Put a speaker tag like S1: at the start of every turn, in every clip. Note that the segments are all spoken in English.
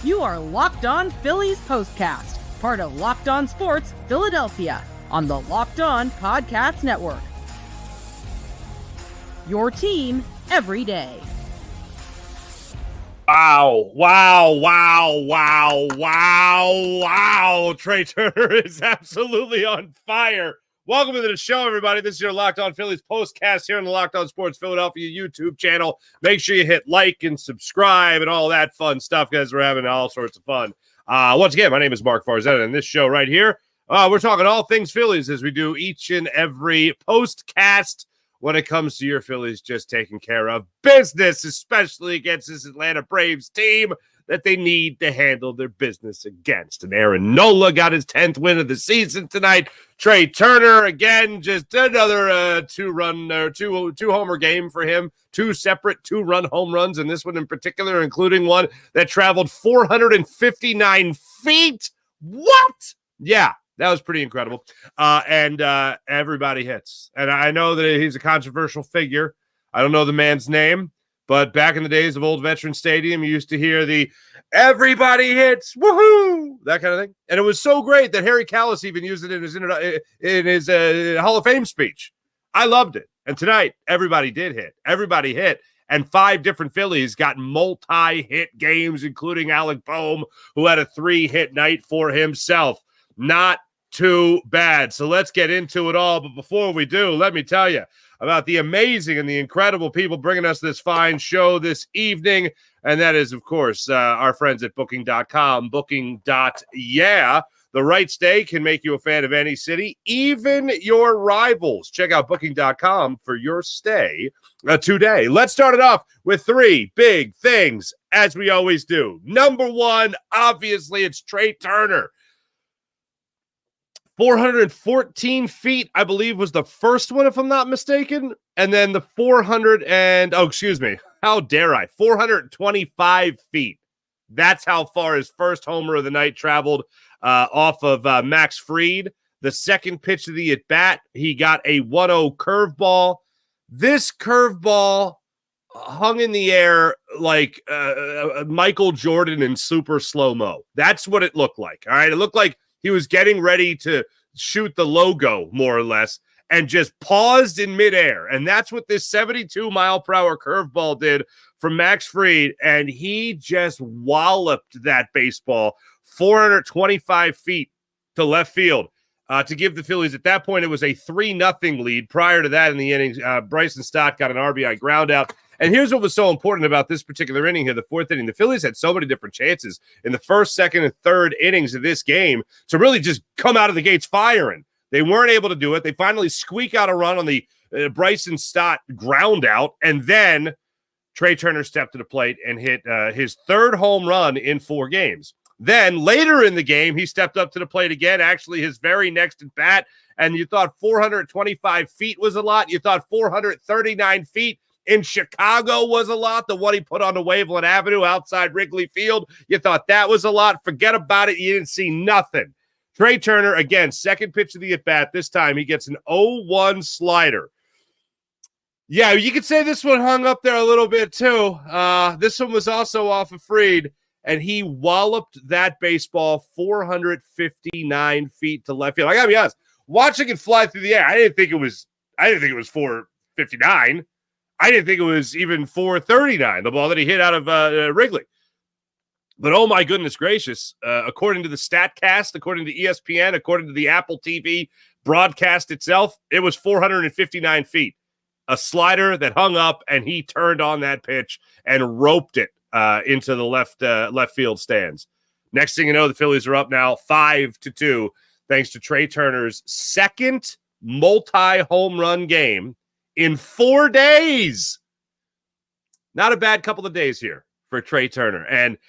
S1: You are Locked On Phillies Postcast, part of Locked On Sports Philadelphia, on the Locked On Podcast Network. Your team every day.
S2: Wow. Trey Turner is absolutely on fire. Welcome to the show, everybody. This is your Locked On Phillies postcast here on the Locked On Sports Philadelphia YouTube channel. Make sure you hit like and subscribe and all that fun stuff, guys. We're having all sorts of fun. Once again, my name is Mark Farzetta, and this show right here, we're talking all things Phillies as we do each and every postcast when it comes to your Phillies just taking care of business, especially against this Atlanta Braves team that they need to handle their business against. And Aaron Nola got his 10th win of the season tonight. Trea Turner, again, just another two-homer game for him. Two separate two-run home runs, and this one in particular, including one that traveled 459 feet. What? Yeah. That was pretty incredible. And everybody hits. And I know that he's a controversial figure. I don't know the man's name, but back in the days of Old Veteran Stadium, you used to hear the everybody hits, woohoo, that kind of thing. And it was so great that Harry Kalas even used it in his Hall of Fame speech. I loved it. And tonight, everybody did hit. Everybody hit. And 5 different Phillies got multi-hit games, including Alec Bohm, who had a 3-hit night for himself. Not too bad. So let's get into it all. But before we do, let me tell you about the amazing and the incredible people bringing us this fine show this evening. And that is, of course, our friends at Booking.com. Booking.yeah. The right stay can make you a fan of any city, even your rivals. Check out Booking.com for your stay today. Let's start it off with 3 big things, as we always do. Number 1, obviously, it's Trey Turner. 414 feet, I believe, was the first one, if I'm not mistaken. And then the 425 feet. That's how far his first homer of the night traveled off of Max Fried. The second pitch of the at-bat, he got a 1-0 curveball. This curveball hung in the air like Michael Jordan in super slow-mo. That's what it looked like, all right? It looked like he was getting ready to shoot the logo, more or less, and just paused in midair. And that's what this 72-mile-per-hour curveball did from Max Fried, and he just walloped that baseball 425 feet to left field to give the Phillies, at that point, it was a 3-0 lead. Prior to that in the innings, Bryson Stott got an RBI ground out. And here's what was so important about this particular inning here, the 4th inning. The Phillies had so many different chances in the 1st, 2nd, and 3rd innings of this game to really just come out of the gates firing. They weren't able to do it. They finally squeak out a run on the Bryson Stott ground out, and then Trea Turner stepped to the plate and hit his 3rd home run in 4 games. Then later in the game, he stepped up to the plate again, actually his very next at bat, and you thought 425 feet was a lot. You thought 439 feet in Chicago was a lot. The one he put on the Waveland Avenue outside Wrigley Field, you thought that was a lot. Forget about it. You didn't see nothing. Trea Turner, again, second pitch of the at-bat. This time he gets an 0-1 slider. Yeah, you could say this one hung up there a little bit too. This one was also off of Fried, and he walloped that baseball 459 feet to left field. I gotta be honest, watching it fly through the air, I didn't think it was 459. I didn't think it was even 439, the ball that he hit out of Wrigley. But oh my goodness gracious, according to the StatCast, according to ESPN, according to the Apple TV broadcast itself, it was 459 feet. A slider that hung up, and he turned on that pitch and roped it into the left field stands. Next thing you know, the Phillies are up now 5-2, thanks to Trea Turner's second multi-home run game in 4 days. Not a bad couple of days here for Trea Turner. And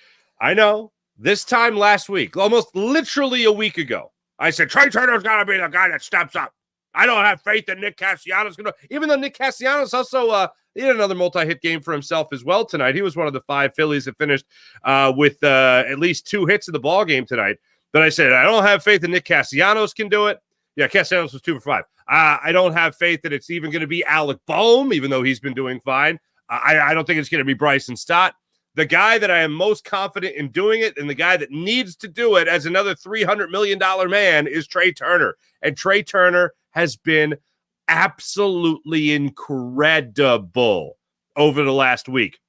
S2: I know this time last week, almost literally a week ago, I said, Trea Turner's got to be the guy that steps up. I don't have faith that Nick Castellanos going to, even though Nick Castellanos also, he had another multi-hit game for himself as well tonight. He was one of the 5 Phillies that finished with at least 2 hits in the ball game tonight. But I said, I don't have faith that Nick Castellanos can do it. Yeah, Castellanos was 2 for 5. I don't have faith that it's even going to be Alec Bohm, even though he's been doing fine. I don't think it's going to be Bryson Stott. The guy that I am most confident in doing it and the guy that needs to do it as another $300 million man is Trey Turner. And Trey Turner has been absolutely incredible over the last week.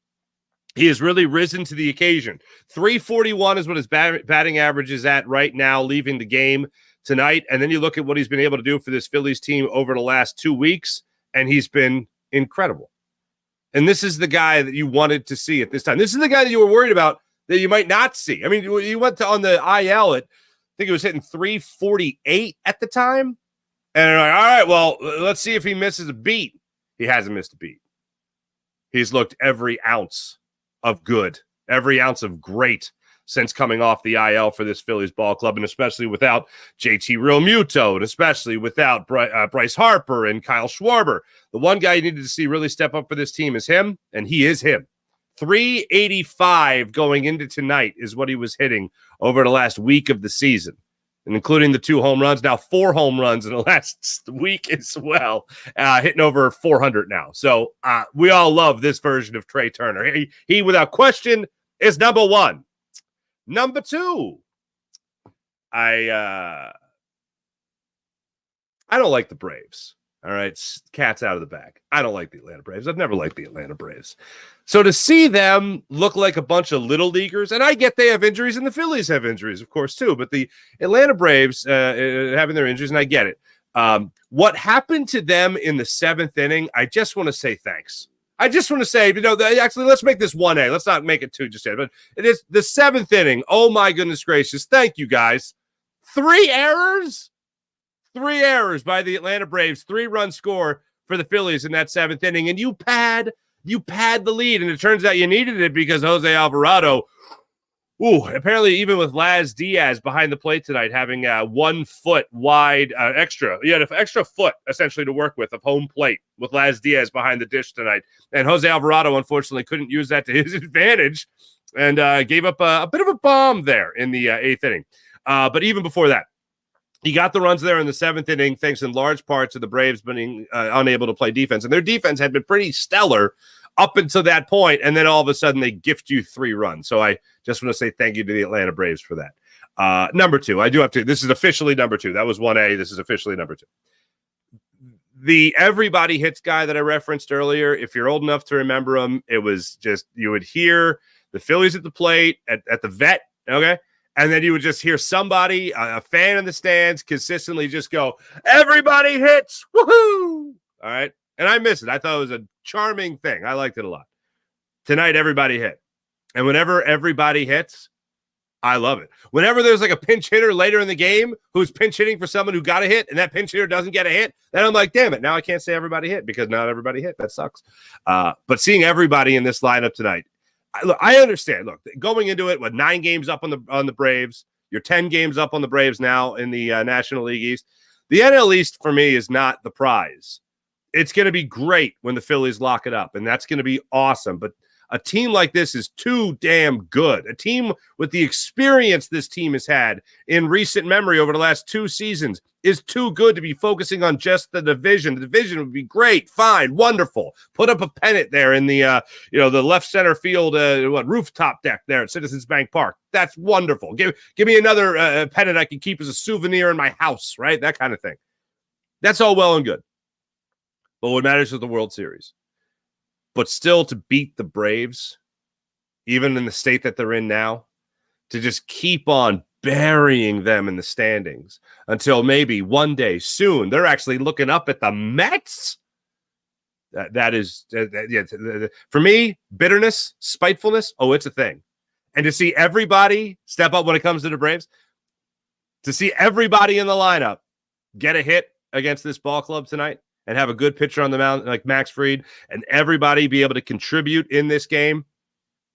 S2: He has really risen to the occasion. 341 is what his batting average is at right now, leaving the game tonight. And then you look at what he's been able to do for this Phillies team over the last 2 weeks, and he's been incredible. And this is the guy that you wanted to see at this time. This is the guy that you were worried about that you might not see. I mean, you went on the IL at, I think it was hitting 348 at the time. And they're like, all right, well, let's see if he misses a beat. He hasn't missed a beat. He's looked every ounce of good, every ounce of great since coming off the IL for this Phillies ball club, and especially without JT Realmuto, and especially without Bryce Harper and Kyle Schwarber. The one guy you needed to see really step up for this team is him, and he is him. 385 going into tonight is what he was hitting over the last week of the season, and including the 2 home runs, now 4 home runs in the last week as well, hitting over 400 now. So we all love this version of Trey Turner. He without question, is number 1. Number 2, I don't like the Braves. All right, cat's out of the bag. I don't like the Atlanta Braves. I've never liked the Atlanta Braves. So to see them look like a bunch of little leaguers, and I get they have injuries, and the Phillies have injuries, of course, too, but the Atlanta Braves having their injuries, and I get it. What happened to them in the 7th inning, I just want to say thanks. I just want to say, actually, let's make this 1A. Let's not make it 2 just yet. But it is the 7th inning. Oh, my goodness gracious. Thank you, guys. 3 errors? 3 errors by the Atlanta Braves. 3-run score for the Phillies in that 7th inning. And you pad the lead. And it turns out you needed it because Jose Alvarado, apparently even with Laz Diaz behind the plate tonight, having 1 foot wide extra. You had an extra foot, essentially, to work with of home plate with Laz Diaz behind the dish tonight. And Jose Alvarado, unfortunately, couldn't use that to his advantage and gave up a bit of a bomb there in the 8th inning. But even before that, he got the runs there in the 7th inning, thanks in large part to the Braves being unable to play defense. And their defense had been pretty stellar up until that point, and then all of a sudden they gift you 3 runs. So I just want to say thank you to the Atlanta Braves for that. Number 2, I do have to. This is officially number 2. That was 1A. This is officially number 2. The everybody hits guy that I referenced earlier, if you're old enough to remember him, it was just you would hear the Phillies at the plate, at the vet, okay? And then you would just hear somebody, a fan in the stands, consistently just go, everybody hits, woohoo! All right? And I miss it. I thought it was a charming thing. I liked it a lot. Tonight, everybody hit. And whenever everybody hits, I love it. Whenever there's like a pinch hitter later in the game who's pinch hitting for someone who got a hit and that pinch hitter doesn't get a hit, then I'm like, damn it, now I can't say everybody hit because not everybody hit. That sucks. But seeing everybody in this lineup tonight, I understand. Look, going into it with 9 games up on the Braves, you're 10 games up on the Braves now in the National League East. The NL East for me is not the prize. It's going to be great when the Phillies lock it up, and that's going to be awesome. But a team like this is too damn good. A team with the experience this team has had in recent memory over the last 2 seasons is too good to be focusing on just the division. The division would be great, fine, wonderful. Put up a pennant there in the the left center field rooftop deck there at Citizens Bank Park. That's wonderful. Give me another pennant I can keep as a souvenir in my house, right? That kind of thing. That's all well and good. But what matters is the World Series. But still to beat the Braves, even in the state that they're in now, to just keep on burying them in the standings until maybe one day soon they're actually looking up at the Mets. That is, for me, bitterness, spitefulness, it's a thing. And to see everybody step up when it comes to the Braves, to see everybody in the lineup get a hit against this ball club tonight, and have a good pitcher on the mound like Max Fried, and everybody be able to contribute in this game,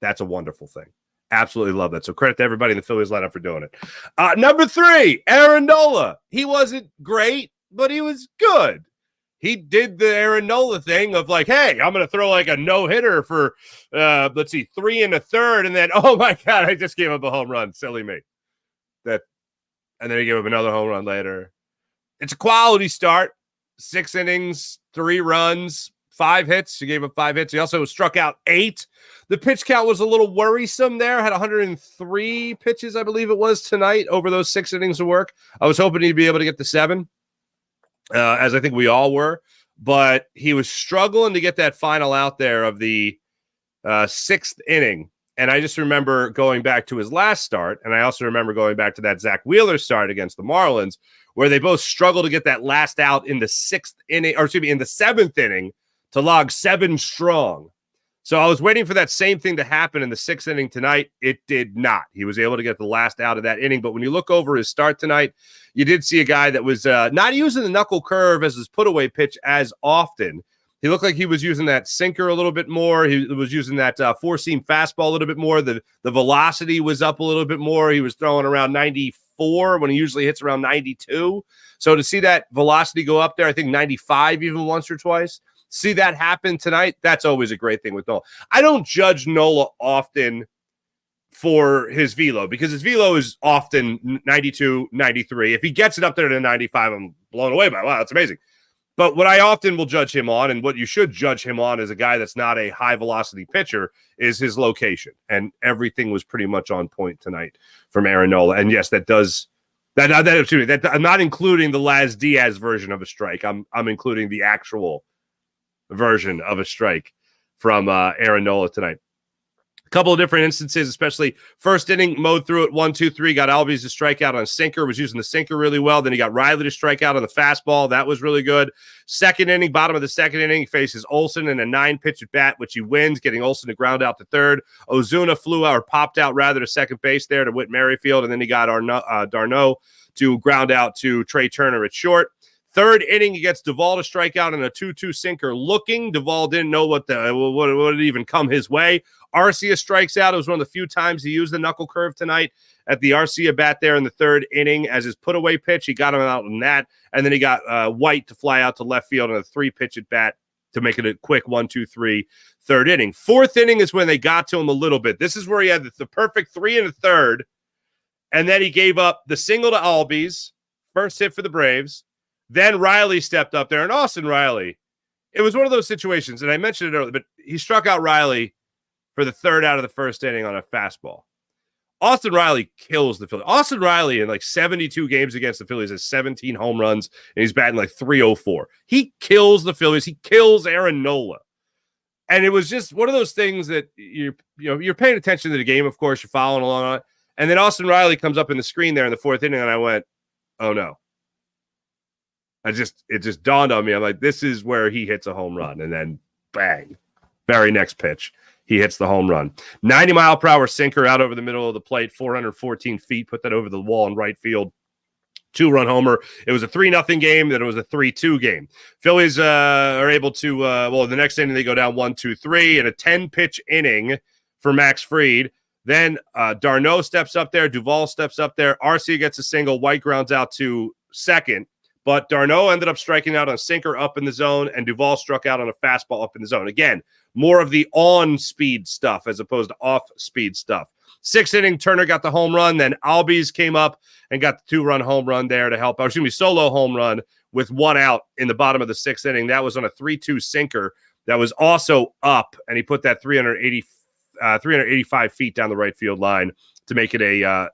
S2: that's a wonderful thing. Absolutely love that. So credit to everybody in the Phillies lineup for doing it. Number 3, Aaron Nola. He wasn't great, but he was good. He did the Aaron Nola thing of like, hey, I'm going to throw like a no-hitter for, 3 1/3, and then, oh my God, I just gave up a home run. Silly me. And then he gave up another home run later. It's a quality start. 6 innings, 3 runs, 5 hits. He gave up 5 hits. He also struck out 8. The pitch count was a little worrisome there. Had 103 pitches, I believe it was, tonight over those 6 innings of work. I was hoping he'd be able to get to 7, as I think we all were. But he was struggling to get that final out there of the 6th inning. And I just remember going back to his last start, and I also remember going back to that Zach Wheeler start against the Marlins, where they both struggled to get that last out in the 6th inning, or excuse me, in the 7th inning to log 7 strong. So I was waiting for that same thing to happen in the 6th inning tonight. It did not. He was able to get the last out of that inning. But when you look over his start tonight, you did see a guy that was not using the knuckle curve as his put-away pitch as often. He looked like he was using that sinker a little bit more. He was using that four-seam fastball a little bit more. The velocity was up a little bit more. He was throwing around 94 when he usually hits around 92. So to see that velocity go up there, I think 95 even once or twice, see that happen tonight, that's always a great thing with Nola. I don't judge Nola often for his velo because his velo is often 92, 93. If he gets it up there to 95, I'm blown away by it. Wow, that's amazing. But what I often will judge him on, and what you should judge him on as a guy that's not a high-velocity pitcher, is his location. And everything was pretty much on point tonight from Aaron Nola. And yes, that I'm not including the Laz Diaz version of a strike. I'm including the actual version of a strike from Aaron Nola tonight. A couple of different instances, especially first inning, mowed through it 1-2-3, got Albies to strike out on sinker, was using the sinker really well. Then he got Riley to strike out on the fastball. That was really good. Second inning, bottom of the second inning, he faces Olsen in a 9-pitch at bat, which he wins, getting Olsen to ground out to third. Ozuna flew out, or popped out rather, to second base there to Whit Merrifield, and then he got Darno to ground out to Trey Turner at short. Third inning, he gets Duvall to strike out in a 2-2 sinker looking. Duvall didn't know what had even come his way. Arcia strikes out. It was one of the few times he used the knuckle curve tonight at the Arcia bat there in the third inning as his put-away pitch. He got him out on that, and then he got White to fly out to left field on a 3-pitch at bat to make it a quick 1-2-3 third inning. Fourth inning is when they got to him a little bit. This is where he had the perfect 3 1/3, and then he gave up the single to Albies, first hit for the Braves. Then Riley stepped up there, and Austin Riley, it was one of those situations, and I mentioned it earlier, but he struck out Riley for the third out of the first inning on a fastball. Austin Riley kills the Phillies. Austin Riley in like 72 games against the Phillies has 17 home runs, and he's batting like .304. He kills the Phillies. He kills Aaron Nola. And it was just one of those things that you're paying attention to the game, of course, you're following along on it. And then Austin Riley comes up in the screen there in the fourth inning, and I went, oh no. It just dawned on me. I'm like, this is where he hits a home run. And then bang, very next pitch, he hits the home run. 90-mile-per-hour sinker out over the middle of the plate, 414 feet, put that over the wall in right field. 2-run homer. It was a 3-0 game. Then it was a 3-2 game. Phillies are able to, the next inning they go down 1-2-3 in a 10-pitch inning for Max Fried. Then Darno steps up there. Duvall steps up there. Arcia gets a single. White grounds out to second. But Darno ended up striking out on a sinker up in the zone, and Duvall struck out on a fastball up in the zone. Again, more of the on-speed stuff as opposed to off-speed stuff. 6th inning, Turner got the home run. Then Albies came up and got the 2-run home run there to help. Solo home run with 1 out in the bottom of the 6th inning. That was on a 3-2 sinker that was also up, and he put that 385 feet down the right field line to make it a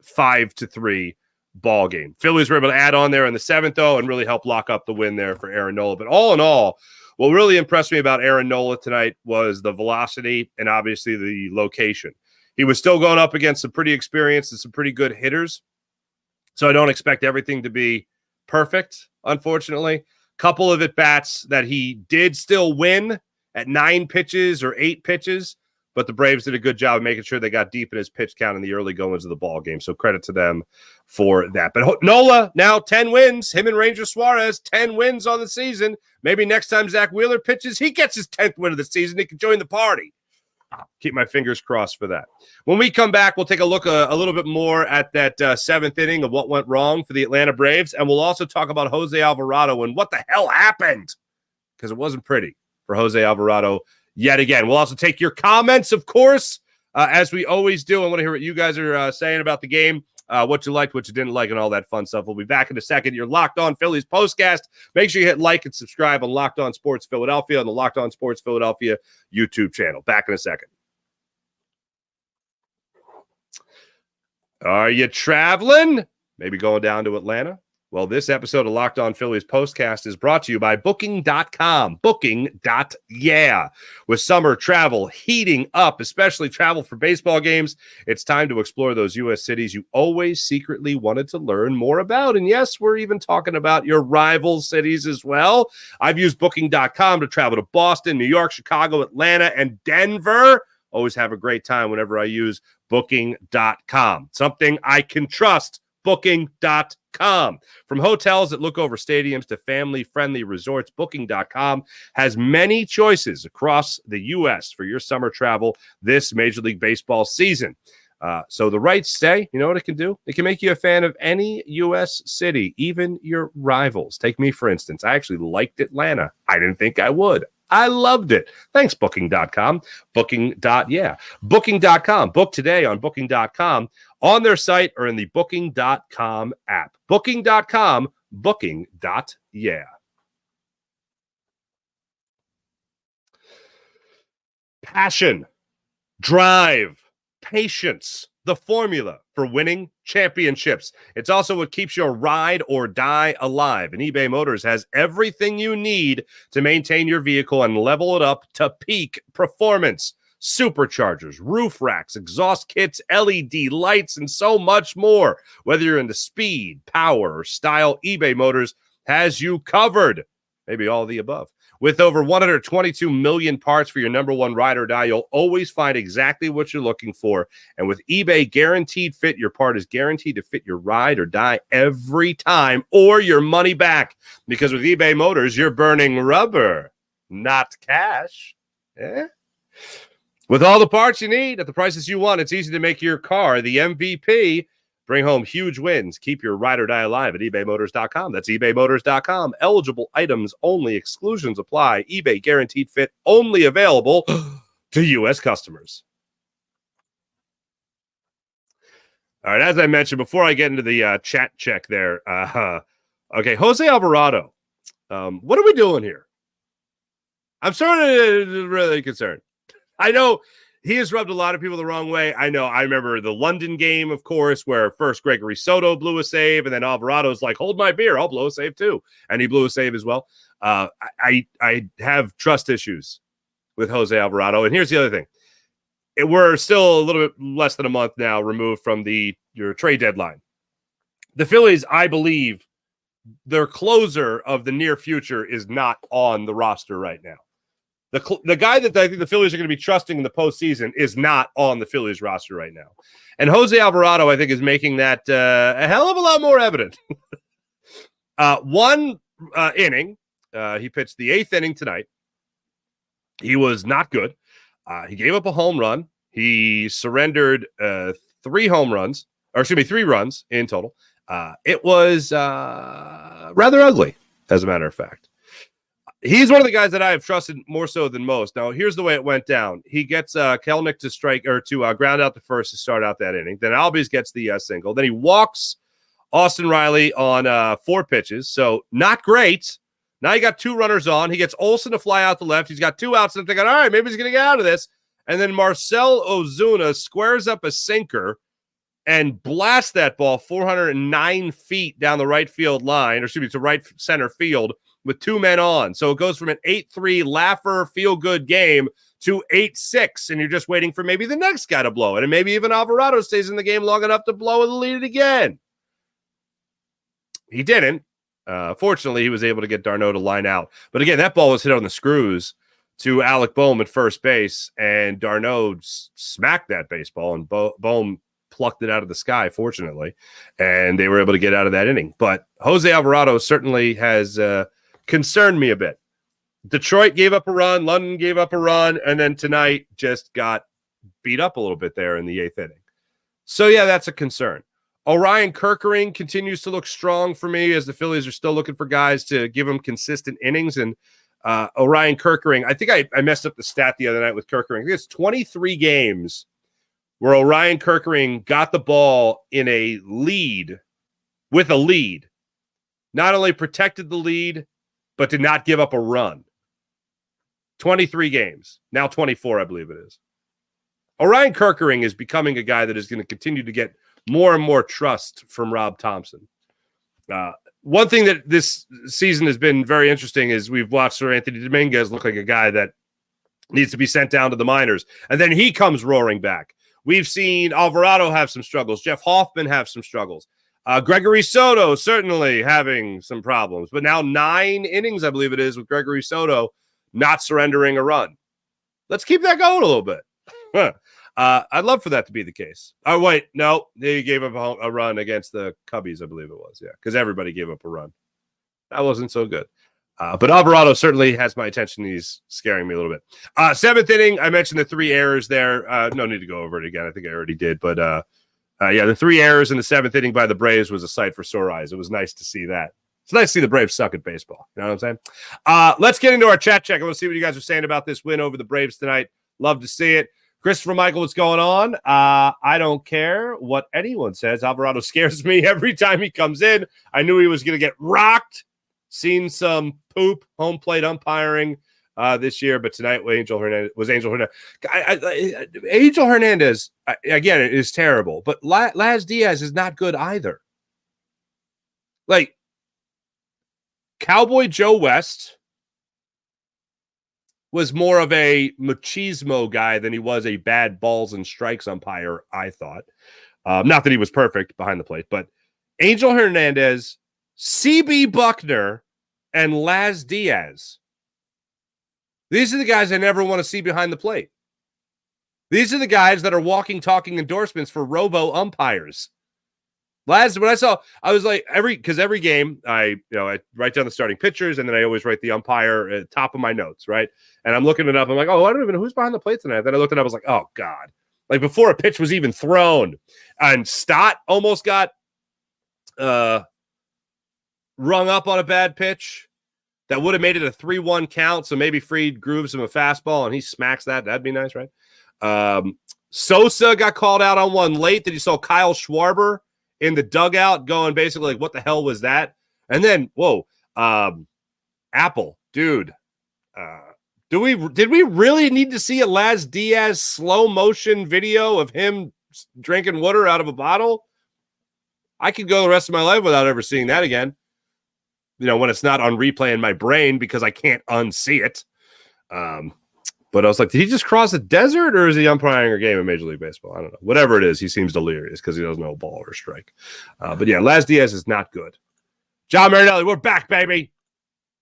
S2: 5-3 ball game. Phillies were able to add on there in the 7th, though, and really help lock up the win there for Aaron Nola. But all in all, what really impressed me about Aaron Nola tonight was the velocity and obviously the location. He was still going up against some pretty experienced and some pretty good hitters, so I don't expect everything to be perfect, unfortunately. Couple of at-bats that he did still win at 9 pitches or 8 pitches, but the Braves did a good job of making sure they got deep in his pitch count in the early goings of the ball game. So credit to them for that. But Nola, now 10 wins. Him and Ranger Suarez, 10 wins on the season. Maybe next time Zach Wheeler pitches, he gets his 10th win of the season. He can join the party. Keep my fingers crossed for that. When we come back, we'll take a look a little bit more at that 7th inning of what went wrong for the Atlanta Braves. And we'll also talk about Jose Alvarado and what the hell happened, because it wasn't pretty for Jose Alvarado yet again. We'll also take your comments, of course, as we always do. I want to hear what you guys are saying about the game. what you liked, what you didn't like, and all that fun stuff. We'll be back in a second. You're Locked On Phillies postcast. Make sure you hit like and subscribe on Locked On Sports Philadelphia on the Locked On Sports Philadelphia YouTube channel. Back in a second. Are you traveling? Maybe going down to Atlanta? Well, this episode of Locked On Phillies postcast is brought to you by Booking.com. Booking.yeah. With summer travel heating up, especially travel for baseball games, it's time to explore those U.S. cities you always secretly wanted to learn more about. And yes, we're even talking about your rival cities as well. I've used Booking.com to travel to Boston, New York, Chicago, Atlanta, and Denver. Always have a great time whenever I use Booking.com. Something I can trust. Booking.com. From hotels that look over stadiums to family-friendly resorts, Booking.com has many choices across the U.S. for your summer travel this Major League Baseball season. So the right stay, you know what it can do? It can make you a fan of any U.S. city, even your rivals. Take me, for instance. I actually liked Atlanta. I didn't think I would. I loved it. Thanks, Booking.com. Booking.yeah. Booking.com. Book today on Booking.com, on their site, or in the Booking.com app. Booking.com. Booking.yeah. Passion, drive, patience, the formula for winning championships. It's also what keeps your ride or die alive. And eBay Motors has everything you need to maintain your vehicle and level it up to peak performance. Superchargers, roof racks, exhaust kits, LED lights, and so much more. Whether you're into speed, power, or style, eBay Motors has you covered. Maybe all of the above. With over 122 million parts for your number one ride or die, you'll always find exactly what you're looking for. And with eBay Guaranteed Fit, your part is guaranteed to fit your ride or die every time, or your money back. Because with eBay Motors, you're burning rubber, not cash. With all the parts you need at the prices you want, it's easy to make your car the MVP. Bring home huge wins. Keep your ride or die alive at ebaymotors.com. That's ebaymotors.com. Eligible items only. Exclusions apply. eBay Guaranteed Fit only available to U.S. customers. All right, as I mentioned, before I get into the chat check there, okay, Jose Alvarado, what are we doing here? I'm sort of really concerned. I know he has rubbed a lot of people the wrong way. I know. I remember the London game, of course, where first Gregory Soto blew a save, and then Alvarado's like, hold my beer, I'll blow a save too. And he blew a save as well. I have trust issues with Jose Alvarado. And here's the other thing. We're still a little bit less than a month now removed from your trade deadline. The Phillies, I believe, their closer of the near future is not on the roster right now. The guy that I think the Phillies are going to be trusting in the postseason is not on the Phillies roster right now. And Jose Alvarado, I think, is making that a hell of a lot more evident. One inning, he pitched the 8th inning tonight. He was not good. He gave up a home run. He surrendered 3 runs in total. It was rather ugly, as a matter of fact. He's one of the guys that I have trusted more so than most. Now, here's the way it went down. He gets Kelenic to strike or to ground out the first to start out that inning. Then Albies gets the single. Then he walks Austin Riley on 4 pitches. So not great. Now you got 2 runners on. He gets Olsen to fly out the left. He's got 2 outs. And I'm thinking, all right, maybe he's going to get out of this. And then Marcell Ozuna squares up a sinker and blasts that ball 409 feet down the right field line, or excuse me, to right center field with 2 men on. So it goes from an 8-3 laugher feel-good game to 8-6, and you're just waiting for maybe the next guy to blow it, and maybe even Alvarado stays in the game long enough to blow the lead again. He didn't. Fortunately, he was able to get d'Arnaud to line out. But again, that ball was hit on the screws to Alec Bohm at first base, and d'Arnaud smacked that baseball, and Bohm plucked it out of the sky, fortunately, and they were able to get out of that inning. But Jose Alvarado certainly has concerned me a bit. Detroit gave up a run, London gave up a run, and then tonight just got beat up a little bit there in the 8th inning. So, yeah, that's a concern. Orion Kerkering continues to look strong for me as the Phillies are still looking for guys to give him consistent innings. And Orion Kerkering, I think I messed up the stat the other night with Kerkering. I think it's 23 games where Orion Kerkering got the ball in a lead, with a lead, not only protected the lead, but did not give up a run. 23 games, now 24, I believe it is. Orion Kerkering is becoming a guy that is going to continue to get more and more trust from Rob Thompson. One thing that this season has been very interesting is we've watched Sir Anthony Dominguez look like a guy that needs to be sent down to the minors, and then he comes roaring back. We've seen Alvarado have some struggles. Jeff Hoffman have some struggles. Gregory Soto certainly having some problems, but now 9 innings, I believe it is, with Gregory Soto not surrendering a run. Let's keep that going a little bit. I'd love for that to be the case. Oh, wait, no, they gave up a run against the Cubbies, I believe it was, yeah, because everybody gave up a run. That wasn't so good. But Alvarado certainly has my attention. He's scaring me a little bit. 7th inning, I mentioned the 3 errors there. No need to go over it again. I think I already did. But, the 3 errors in the 7th inning by the Braves was a sight for sore eyes. It was nice to see that. It's nice to see the Braves suck at baseball. You know what I'm saying? Let's get into our chat check. I want to see what you guys are saying about this win over the Braves tonight. Love to see it. Christopher Michael, what's going on? I don't care what anyone says. Alvarado scares me every time he comes in. I knew he was going to get rocked. Seen some poop home plate umpiring this year, but tonight Angel Hernandez. Angel Hernandez, again, it is terrible, but Laz Diaz is not good either. Like, Cowboy Joe West was more of a machismo guy than he was a bad balls and strikes umpire, I thought. Not that he was perfect behind the plate, but Angel Hernandez, C.B. Buckner, and Laz Diaz. These are the guys I never want to see behind the plate. These are the guys that are walking, talking endorsements for robo umpires. Laz, when I was like, every game, I write down the starting pitchers, and then I always write the umpire at the top of my notes, right? And I'm looking it up. I'm like, oh, I don't even know who's behind the plate tonight. Then I looked it up. I was like, oh, God. Like, before a pitch was even thrown. And Stott almost got rung up on a bad pitch that would have made it a 3-1 count, so maybe Fried grooves him a fastball and he smacks that. That'd be nice, right? Sosa got called out on one late that you saw Kyle Schwarber in the dugout going basically like, what the hell was that? And then, Apple, dude. Did we really need to see a Laz Diaz slow motion video of him drinking water out of a bottle? I could go the rest of my life without ever seeing that again. When it's not on replay in my brain because I can't unsee it. But I was like, did he just cross the desert, or is he umpiring a game in Major League Baseball? I don't know. Whatever it is, he seems delirious because he doesn't know a ball or a strike. But yeah, Laz Diaz is not good. John Marinelli, we're back, baby.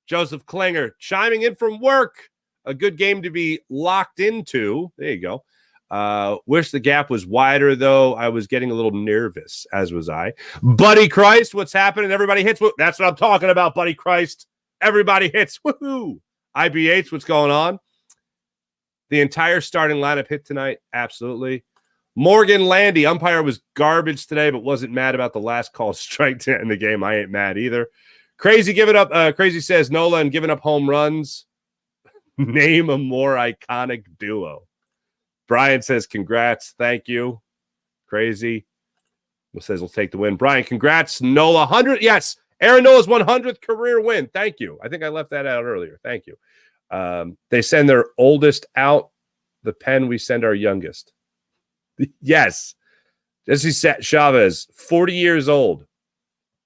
S2: Joseph Klinger chiming in from work. A good game to be locked into. There you go. Wish the gap was wider, though. I was getting a little nervous, as was I. Buddy Christ, what's happening? Everybody hits. That's what I'm talking about, Buddy Christ. Everybody hits. Woohoo! IBH, what's going on? The entire starting lineup hit tonight. Absolutely. Morgan Landy, umpire was garbage today, but wasn't mad about the last call strike to end the game. I ain't mad either. Crazy giving up. Crazy says Nola and giving up home runs. Name a more iconic duo. Brian says, congrats. Thank you. Crazy. Says we'll take the win. Brian, congrats. Nola, 100. Yes. Aaron Nola's 100th career win. Thank you. I think I left that out earlier. Thank you. They send their oldest out. The pen, we send our youngest. Yes. Jesse Chavez, 40 years old,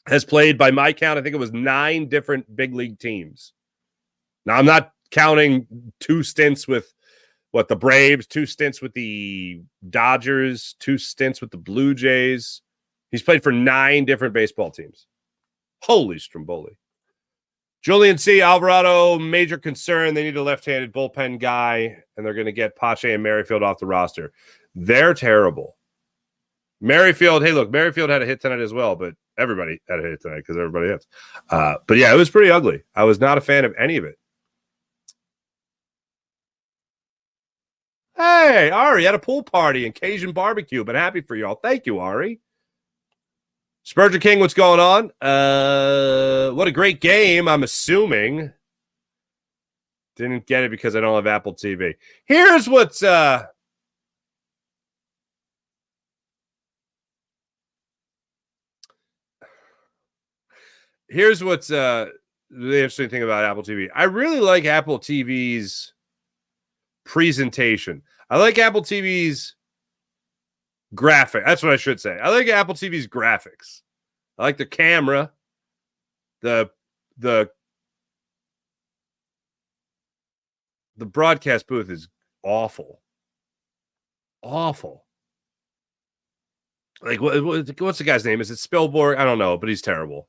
S2: has played, by my count, I think it was 9 different big league teams. Now, I'm not counting 2 stints with the Braves, 2 stints with the Dodgers, 2 stints with the Blue Jays. He's played for 9 different baseball teams. Holy Stromboli. Julian C. Alvarado, major concern. They need a left-handed bullpen guy, and they're going to get Pache and Merrifield off the roster. They're terrible. Merrifield, hey, look, Merrifield had a hit tonight as well, but everybody had a hit tonight because everybody hits. But yeah, it was pretty ugly. I was not a fan of any of it. Hey, Ari, at a pool party and Cajun barbecue, but happy for y'all. Thank you, Ari. Spurgeon King, what's going on? What a great game, I'm assuming. Didn't get it because I don't have Apple TV. Here's what's Here's what's the interesting thing about Apple TV. I really like Apple TV's presentation. I like Apple TV's graphic. That's what I should say. I like Apple TV's graphics. I like the camera. The broadcast booth is awful. Awful. Like, what's the guy's name? Is it Spielberg? I don't know, but he's terrible.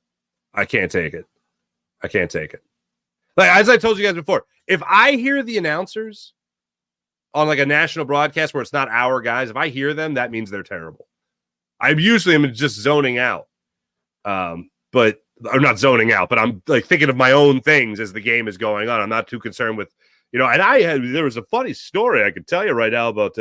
S2: I can't take it. Like, as I told you guys before, if I hear the announcers on like a national broadcast where it's not our guys, if I hear them, that means they're terrible. I usually am just zoning out. But I'm not zoning out, but I'm like thinking of my own things as the game is going on. I'm not too concerned with, and there was a funny story I could tell you right now about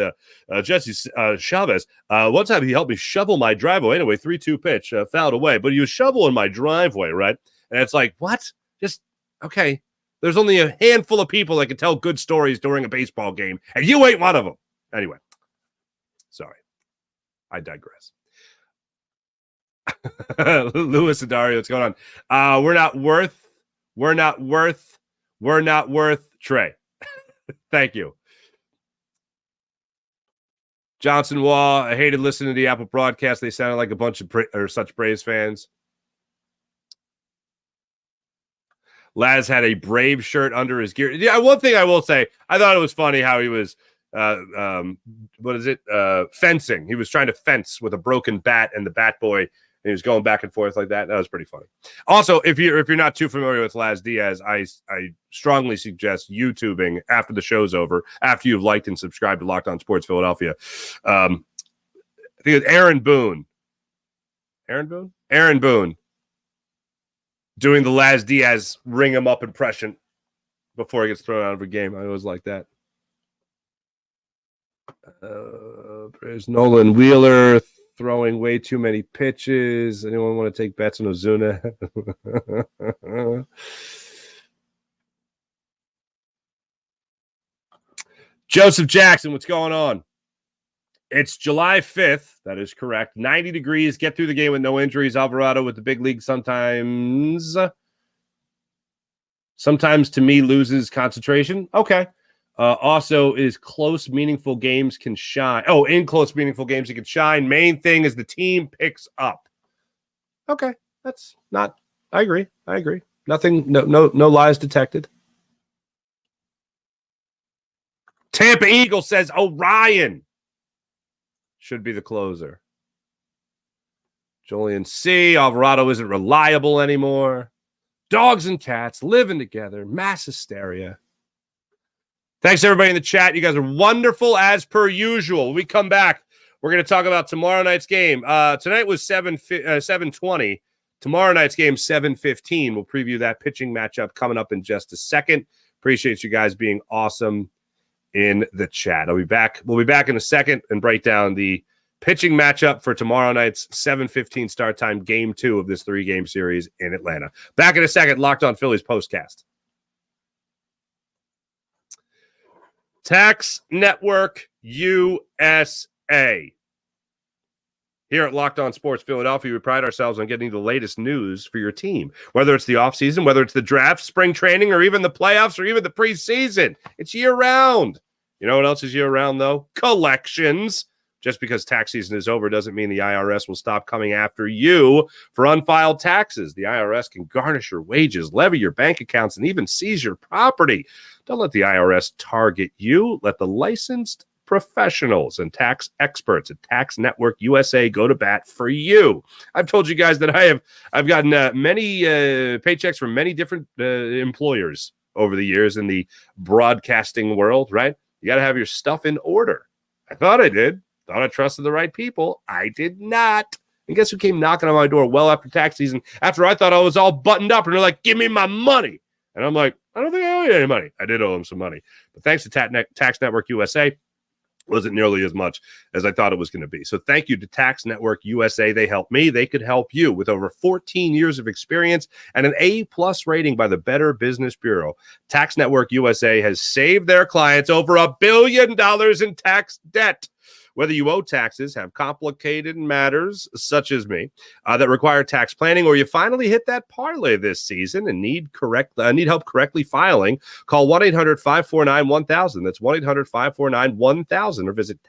S2: Jesse Chavez. One time he helped me shovel my driveway. Anyway, 3-2 pitch, fouled away, but he was shoveling my driveway, right? And it's like, what? Just, okay. There's only a handful of people that can tell good stories during a baseball game, and you ain't one of them. Anyway, sorry. I digress. Louis and Dario, what's going on? We're not worth Trey. Thank you. Johnson Wall, I hated listening to the Apple broadcast. They sounded like a bunch of such Braves fans. Laz had a Brave shirt under his gear. Yeah, one thing I will say, I thought it was funny how he was fencing. He was trying to fence with a broken bat and the bat boy. And he was going back and forth like that. That was pretty funny. Also, if you're not too familiar with Laz Diaz, I strongly suggest YouTubing after the show's over, after you've liked and subscribed to Locked On Sports Philadelphia. I think it's Aaron Boone. Aaron Boone doing the Laz Diaz ring him up impression before he gets thrown out of a game. I always like that. There's Nolan Wheeler throwing way too many pitches. Anyone want to take bets on Ozuna? Joseph Jackson, what's going on? It's July 5th. That is correct. 90 degrees. Get through the game with no injuries. Alvarado with the big league sometimes to me loses concentration. Okay. Also, is close, meaningful games can shine. Oh, in close, meaningful games, it can shine. Main thing is the team picks up. Okay, that's not. I agree. Nothing. No lies detected. Tampa Eagle says Orion should be the closer. Julian C. Alvarado isn't reliable anymore. Dogs and cats living together. Mass hysteria. Thanks, everybody in the chat. You guys are wonderful as per usual. When we come back, we're going to talk about tomorrow night's game. Tonight was 7:20. Tomorrow night's game, 7:15. We'll preview that pitching matchup coming up in just a second. Appreciate you guys being awesome in the chat. I'll be back. We'll be back in a second and break down the pitching matchup for tomorrow night's 7:15 start time, game 2 of this 3-game series in Atlanta. Back in a second. Locked On Phillies postcast. Tax Network USA. Here at Locked On Sports Philadelphia, we pride ourselves on getting the latest news for your team. Whether it's the offseason, whether it's the draft, spring training, or even the playoffs, or even the preseason. It's year-round. You know what else is year-round, though? Collections. Just because tax season is over doesn't mean the IRS will stop coming after you for unfiled taxes. The IRS can garnish your wages, levy your bank accounts, and even seize your property. Don't let the IRS target you. Let the licensed professionals and tax experts at Tax Network USA go to bat for you. I've told you guys that I've gotten many paychecks from many different employers over the years in the broadcasting world, right? You got to have your stuff in order. I thought I did. Thought I trusted the right people. I did not. And guess who came knocking on my door well after tax season, after I thought I was all buttoned up, and they're like, give me my money. And I'm like, I don't think I owe you any money. I did owe them some money. But thanks to Tax Network USA, wasn't nearly as much as I thought it was going to be. So thank you to Tax Network USA. They helped me. They could help you. With over 14 years of experience and an A+ rating by the Better Business Bureau, Tax Network USA has saved their clients over $1 billion in tax debt. Whether you owe taxes, have complicated matters such as me that require tax planning, or you finally hit that parlay this season and need help correctly filing, call 1-800-549-1000. That's 1-800-549-1000, or visit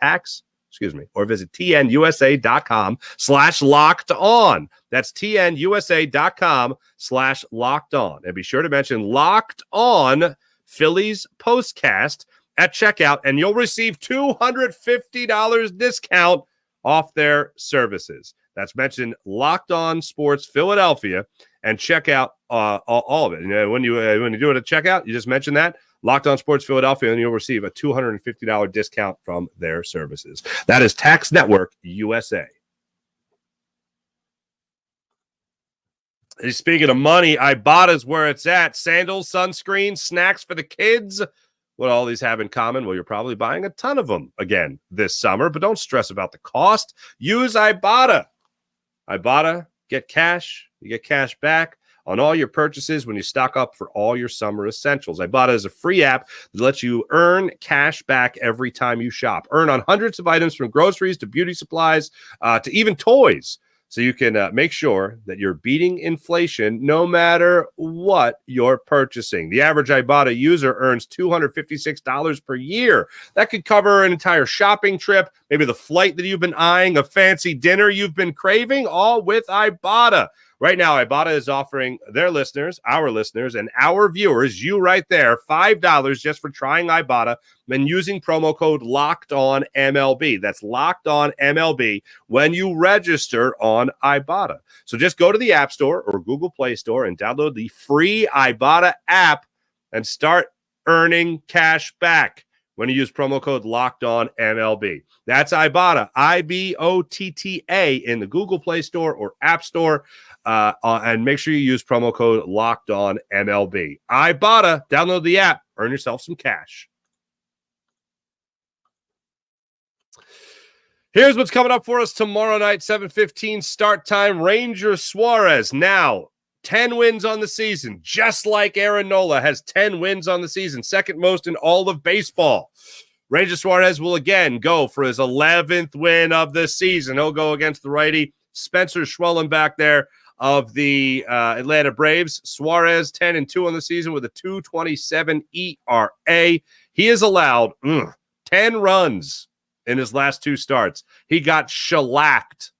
S2: tnusa.com/locked on. That's tnusa.com/locked on. And be sure to mention Locked On Phillies Postcast at checkout, and you'll receive $250 discount off their services. That's mentioned Locked On Sports Philadelphia, and check out all of it. And when you do it at checkout, you just mention that Locked On Sports Philadelphia, and you'll receive a $250 discount from their services. That is Tax Network USA. Hey, speaking of money, Ibotta's where it's at. Sandals, sunscreen, snacks for the kids. What all these have in common? Well, you're probably buying a ton of them again this summer, but don't stress about the cost. Use Ibotta. Ibotta, get cash. You get cash back on all your purchases when you stock up for all your summer essentials. Ibotta is a free app that lets you earn cash back every time you shop. Earn on hundreds of items from groceries to beauty supplies to even toys. So you can make sure that you're beating inflation no matter what you're purchasing. The average Ibotta user earns $256 per year. That could cover an entire shopping trip, maybe the flight that you've been eyeing, a fancy dinner you've been craving, all with Ibotta. Right now, Ibotta is offering their listeners, our listeners, and our viewers, you right there, $5 just for trying Ibotta and using promo code LOCKEDONMLB. That's LOCKEDONMLB when you register on Ibotta. So just go to the App Store or Google Play Store and download the free Ibotta app and start earning cash back when you use promo code LOCKEDONMLB. That's Ibotta, IBOTTA, in the Google Play Store or App Store. And make sure you use promo code LOCKEDONMLB. Ibotta, download the app, earn yourself some cash. Here's what's coming up for us tomorrow night, 7:15 start time. Ranger Suarez, now 10 wins on the season, just like Aaron Nola has 10 wins on the season, second most in all of baseball. Ranger Suarez will again go for his 11th win of the season. He'll go against the righty Spencer Schwellenbach there of the Atlanta Braves. Suarez 10-2 on the season with a 2.27 ERA. He has allowed 10 runs in his last two starts. He got shellacked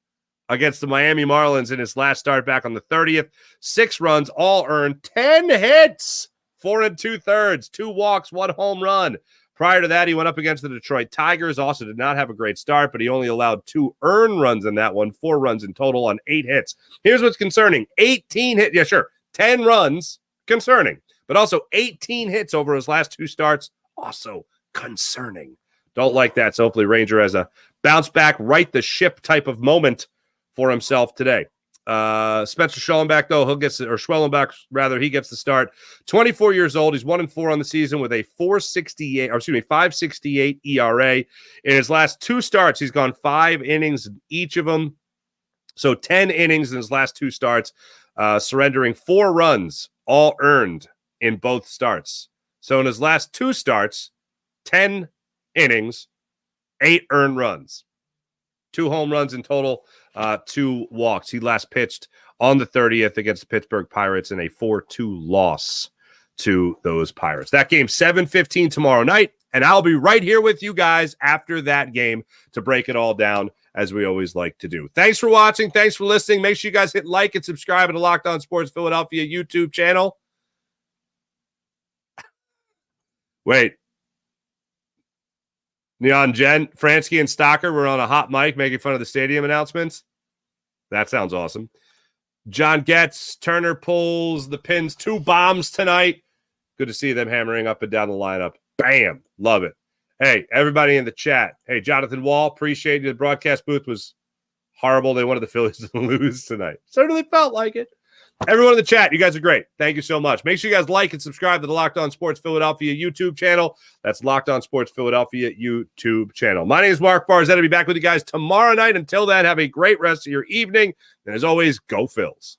S2: against the Miami Marlins in his last start back on the 30th. 6 runs, all earned, 10 hits, 4 2/3, 2 walks, 1 home run. Prior to that, he went up against the Detroit Tigers. Also did not have a great start, but he only allowed 2 earned runs in that one, 4 runs in total on 8 hits. Here's what's concerning. 18 hits. Yeah, sure. 10 runs, concerning. But also 18 hits over his last 2 starts, also concerning. Don't like that. So hopefully Ranger has a bounce back, right the ship type of moment for himself today. Spencer Schwellenbach, though, he gets the start. 24 years old. He's 1-4 on the season with a 5.68 ERA. In his last 2 starts, he's gone 5 innings in each of them. So 10 innings in his last 2 starts, surrendering 4 runs, all earned in both starts. So in his last 2 starts, 10 innings, 8 earned runs, 2 home runs in total, 2 walks. He last pitched on the 30th against the Pittsburgh Pirates in a 4-2 loss to those Pirates. That game, 7:15 tomorrow night, and I'll be right here with you guys after that game to break it all down, as we always like to do. Thanks for watching. Thanks for listening. Make sure you guys hit like and subscribe to the Locked On Sports Philadelphia YouTube channel. Wait. Neon Jen, Fransky, and Stocker were on a hot mic making fun of the stadium announcements. That sounds awesome. John Getz, Turner pulls the Pins 2 bombs tonight. Good to see them hammering up and down the lineup. Bam. Love it. Hey, everybody in the chat. Hey, Jonathan Wall, appreciate you. The broadcast booth was horrible. They wanted the Phillies to lose tonight. Certainly felt like it. Everyone in the chat, you guys are great. Thank you so much. Make sure you guys like and subscribe to the Locked On Sports Philadelphia YouTube channel. That's Locked On Sports Philadelphia YouTube channel. My name is Mark Barzetta. I'll be back with you guys tomorrow night. Until then, have a great rest of your evening. And as always, go Phils.